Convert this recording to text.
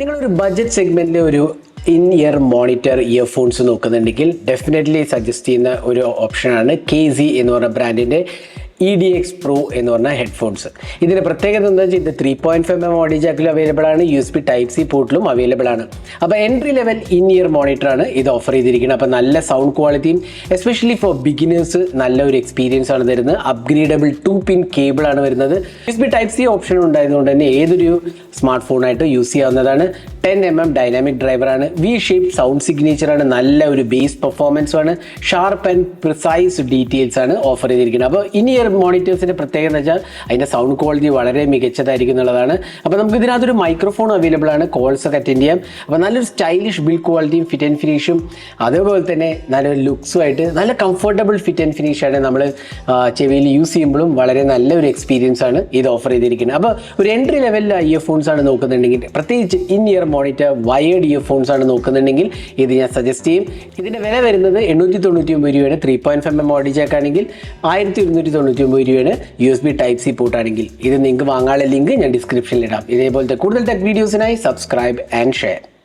നിങ്ങളൊരു ബഡ്ജറ്റ് സെഗ്മെന്റിൽ ഒരു ഇൻ ഇയർ മോണിറ്റർ ഇയർഫോൺസ് നോക്കുന്നുണ്ടെങ്കിൽ ഡെഫിനറ്റ്ലി സജസ്റ്റ് ചെയ്യുന്ന ഒരു ഓപ്ഷനാണ് KZ എന്ന് പറഞ്ഞ ബ്രാൻഡിൻ്റെ EDX Pro എന്ന് പറഞ്ഞ ഹെഡ്ഫോൺസ്. ഇതിൻ്റെ പ്രത്യേകത എന്താ വെച്ചാൽ ഇത് 3.5mm ഓഡിയോ ജാക്കിലും അവൈലബിൾ ആണ്, USB Type-C പോർട്ടിലും അവൈലബിൾ ആണ്. അപ്പോൾ എൻട്രി ലെവൽ ഇൻ ഇയർ മോണിറ്ററാണ് ഇത് ഓഫർ ചെയ്തിരിക്കുന്നത്. അപ്പോൾ നല്ല സൗണ്ട് ക്വാളിറ്റിയും എസ്പെഷ്യലി ഫോർ ബിഗിനേഴ്സ് നല്ല ഒരു എക്സ്പീരിയൻസ് ആണ് തരുന്നത്. അപ്ഗ്രേഡബിൾ 2-pin കേബിൾ ആണ് വരുന്നത്. USB Type-C ഓപ്ഷൻ ഉണ്ടായതുകൊണ്ട് തന്നെ ഏതൊരു സ്മാർട്ട് ഫോണായിട്ട് യൂസ് ചെയ്യാവുന്നതാണ്. 10mm ഡൈനാമിക് ഡ്രൈവറാണ്, V-ഷേപ്പ് സൗണ്ട് സിഗ്നേച്ചറാണ്, നല്ല ഒരു ബേസ് പെർഫോമൻസും ആണ്, ഷാർപ്പ് ആൻഡ് പ്രിസൈസ് ഡീറ്റെയിൽസ് ആണ് ഓഫർ ചെയ്തിരിക്കുന്നത്. അപ്പോൾ ഇൻ ഇയർ മോണിറ്റേഴ്സിൻ്റെ പ്രത്യേകത എന്ന് വെച്ചാൽ അതിൻ്റെ സൗണ്ട് ക്വാളിറ്റി വളരെ മികച്ചതായിരിക്കും എന്നുള്ളതാണ്. അപ്പോൾ നമുക്ക് ഇതിനകത്തൊരു മൈക്രോഫോൺ അവൈലബിൾ ആണ്, കോൾസ് ഒക്കെ അറ്റൻഡ് ചെയ്യാം. അപ്പോൾ നല്ലൊരു സ്റ്റൈലിഷ് ബിൽഡ് ക്വാളിറ്റിയും ഫിറ്റ് ആൻഡ് ഫിനിഷും അതേപോലെ തന്നെ നല്ലൊരു ലുക്സുമായിട്ട് നല്ല കംഫർട്ടബിൾ ഫിറ്റ് ആൻഡ് ഫിനിഷാണ് നമ്മൾ ചെവിയിൽ യൂസ് ചെയ്യുമ്പോഴും വളരെ നല്ലൊരു എക്സ്പീരിയൻസ് ആണ് ഇത് ഓഫർ ചെയ്തിരിക്കുന്നത്. അപ്പോൾ ഒരു എൻട്രി ലെവലിൽ ഇയർഫോൺസ് ആണ് നോക്കുന്നുണ്ടെങ്കിൽ, പ്രത്യേകിച്ച് in ear monitor wired earphones ആണ് നോക്കുന്നുണ്ടെങ്കിൽ ഇത് ഞാൻ സജസ്റ്റ് ചെയ്യും. ഇതിൻ്റെ വില വരുന്നത് 899 രൂപയാണ്. 3.5mm ഓഡിയോ ജാക്ക് ആണെങ്കിൽ 1299 രൂപയാണ്. USB Type-C പോർട്ട് ആണെങ്കിൽ. ഇത് നിങ്ങൾക്ക് വാങ്ങാനുള്ള ലിങ്ക് ഞാൻ ഡിസ്ക്രിപ്ഷനിൽ ഇടാം. ഇതേപോലത്തെ കൂടുതൽ ടെക് വീഡിയോസിനായി സബ്സ്ക്രൈബ് ആൻഡ് ഷെയർ.